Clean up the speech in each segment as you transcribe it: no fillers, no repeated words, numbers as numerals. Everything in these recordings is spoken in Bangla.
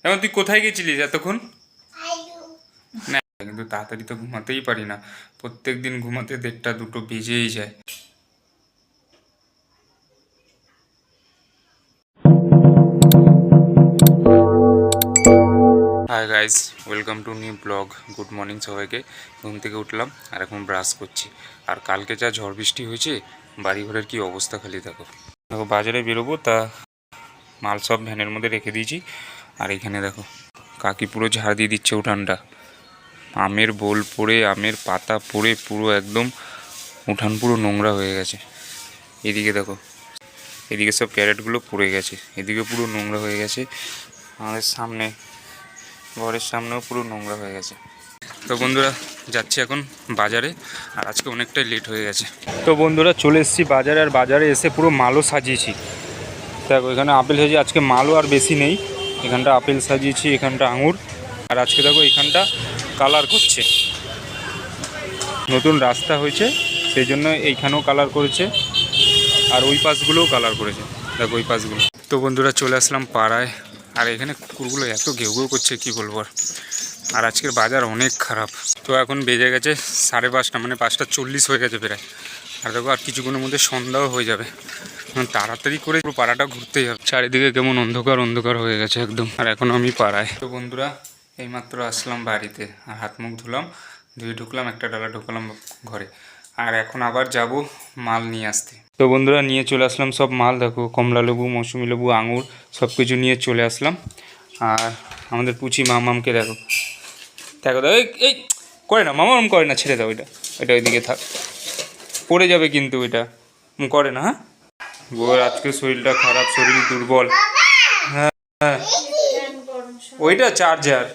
এখন তুই কোথায় গেছিলিস এতক্ষণ? না কিন্তু তাড়াতাড়ি তো ঘুমাতেই পারি না, প্রত্যেক দিন ঘুমাতে 1:30 2টো বেজেই যায়। Hi guys, welcome to new blog. Good morning সবাইকে। ঘুম থেকে উঠলাম আর এখন ব্রাশ করছি। আর কালকে যা ঝড় বৃষ্টি হয়েছে, বাড়ি ঘরের কী অবস্থা খালি দেখো। বাজারে বেরোবো, তা মাল সব ভ্যানের মধ্যে রেখে দিয়েছি। আর এখানে দেখো কাকি পুরো ঝাড় দিয়ে দিচ্ছে উঠানটা। আমের বোল পড়ে, আমের পাতা পড়ে পুরো একদম উঠান পুরো নোংরা হয়ে গেছে। এদিকে দেখো, এদিকে সব ক্যারেটগুলো পড়ে গেছে, এদিকে পুরো নোংরা হয়ে গেছে। আমাদের সামনে, ঘরের সামনেও পুরো নোংরা হয়ে গেছে। তো বন্ধুরা যাচ্ছি এখন বাজারে, আর আজকে অনেকটাই লেট হয়ে গেছে। তো বন্ধুরা চলে এসেছি বাজারে, আর বাজারে এসে পুরো মালও সাজিয়েছি। দেখো এখানে আপেল হয়েছে, আজকে মালও আর বেশি নেই। এখানটা আপেল সাজিয়েছি, এখানটা আঙুর। আর আজকে দেখো এখানটা কালার করছে, নতুন রাস্তা হয়েছে সেই জন্য এইখানেও কালার করেছে, আর ওই পাশগুলোও কালার করেছে। দেখো ওই পাশগুলো। তো বন্ধুরা চলে আসলাম পাড়ায়, আর এখানে কুকুরগুলো এত ঘেউ ঘেউ করছে কি বলবো। আর আজকের বাজার অনেক খারাপ। তো এখন বেজে গেছে 5:30, মানে 5:40 হয়ে গেছে প্রায়। আর দেখো আর কিছুক্ষণের মধ্যে সন্ধ্যাও হয়ে যাবে। তাড়াতাড়ি করে পুরো পাড়াটা ঘুরতেই হবে। চারিদিকে কেমন অন্ধকার অন্ধকার হয়ে গেছে একদম। আর এখন আমি পাড়ায়। তো বন্ধুরা এইমাত্র আসলাম বাড়িতে, আর হাত মুখ ধুলাম, ধুয়ে ঢুকলাম, একটা ডালা ঢুকলাম ঘরে। আর এখন আবার যাব মাল নিয়ে আসতে। তো বন্ধুরা নিয়ে চলে আসলাম সব মাল। দেখো কমলা লেবু, মৌসুমি লেবু, আঙুর সব কিছু নিয়ে চলে আসলাম। আর আমাদের পুচি মামামকে দেখো, দেখো দেখো এই করে না, মামাম করে না, ছেড়ে দাও। এটা ওইদিকে থাক, পড়ে যাবে কিন্তু। এটা করে না। হ্যাঁ বউর আজকে শরীরটা খারাপ, শরীর দুর্বল। হ্যাঁ হ্যাঁ, ওইটা চার্জার।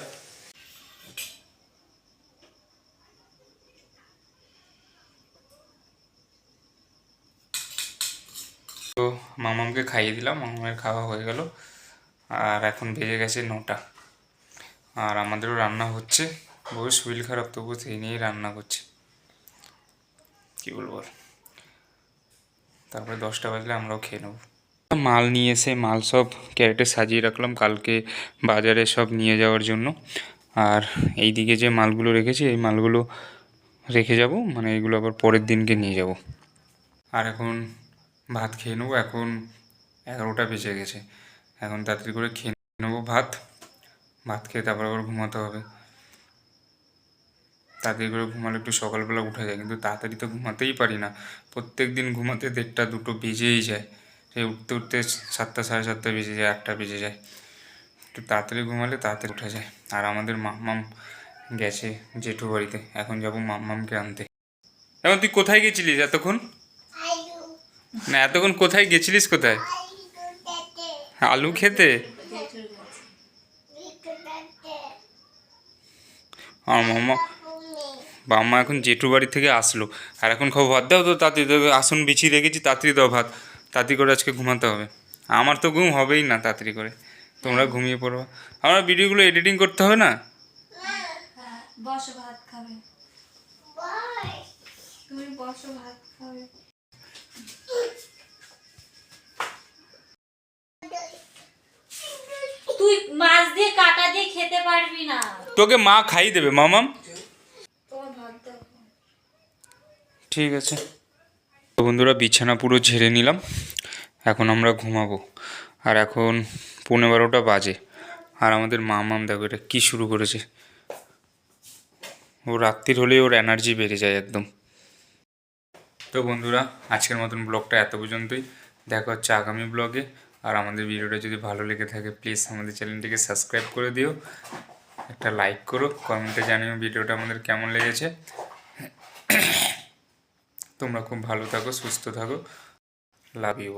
তো মামামকে খাইয়ে দিলাম, মামামের খাওয়া হয়ে গেল। আর এখন বেজে গেছে 9টা, আর আমাদেরও রান্না হচ্ছে। বউয়ের শরীর খারাপ, তবু সেই নিয়েই রান্না করছে, কী বলবো। তারপরে 10টা বাজলে আমরাও খেয়ে নেব। মাল নিয়ে এসে মাল সব ক্যারেটে সাজিয়ে রাখলাম কালকে বাজারে সব নিয়ে যাওয়ার জন্য। আর এই দিকে যে মালগুলো রেখেছি, এই মালগুলো রেখে যাব, মানে এগুলো আবার পরের দিনকে নিয়ে যাব। আর এখন ভাত খেয়ে নেবো। এখন 11টা বেজে গেছে, এখন তাড়াতাড়ি করে খেয়ে নেবো ভাত। ভাত খেয়ে তারপর আবার ঘুমাতে হবে। তাড়াতাড়ি করে ঘুমালে একটু সকালবেলা উঠা যায়, কিন্তু তাড়াতাড়ি তো ঘুমাতেই পারি না, প্রত্যেক দিন ঘুমাতে 1:30 2টো বেজেই যায়। সেই উঠতে উঠতে 7টা 7:30 বেজে যায়, 8টা বেজে যায়। একটু তাড়াতাড়ি ঘুমালে তাড়াতাড়ি উঠা যায়। আর আমাদের মাম্মাম গেছে জেঠু বাড়িতে, এখন যাবো মাম্মামকে আনতে। এখন তুই কোথায় গেছিলিস এতক্ষণ? না এতক্ষণ কোথায় গেছিলিস? কোথায়? আলু খেতে? আর মাম্মা, বাম্মা এখন জেঠু বাড়ি থেকে আসলো, আর এখন খাবো ভাত। দাও তো তাড়াতাড়ি, আসন বিছিয়ে রেখেছি, তাড়াতাড়ি দাও ভাত। তাড়াতাড়ি করে আজকে ঘুমাতে হবে। আমার তো ঘুম হবেই না তাড়াতাড়ি করে, তোমরা ঘুমিয়ে পড়ো। আমার ভিডিওগুলো এডিটিং করতে হবে না? বসো ভাত খাবে, তুমি বসো ভাত খাবে। তুই মাছ দিয়ে কাটা দিয়ে খেতে পারবি না, তোকে মা খাইয়ে দেবে মামাম। তোমার ভাত দাও। ঠিক আছে। তো বন্ধুরা বিছানা পুরো ঝেড়ে নিলাম, এখন আমরা ঘুমাবো। আর এখন 11:15 বাজে। আর আমাদের মামাম দেখো এটা কী শুরু করেছে। ও রাত্রির হলেই ওর এনার্জি বেড়ে যায় একদম। তো বন্ধুরা আজকের মতন ব্লগটা এত পর্যন্তই, দেখা হচ্ছে আগামী ব্লগে। আর আমাদের ভিডিওটা যদি ভালো লেগে থাকে প্লিজ আমাদের চ্যানেলটিকে সাবস্ক্রাইব করে দিও, একটা লাইক করো, কমেন্টে জানিও ভিডিওটা আমাদের কেমন লেগেছে। তোমরা খুব ভালো থাকো, সুস্থ থাকো, লাভ ইউ।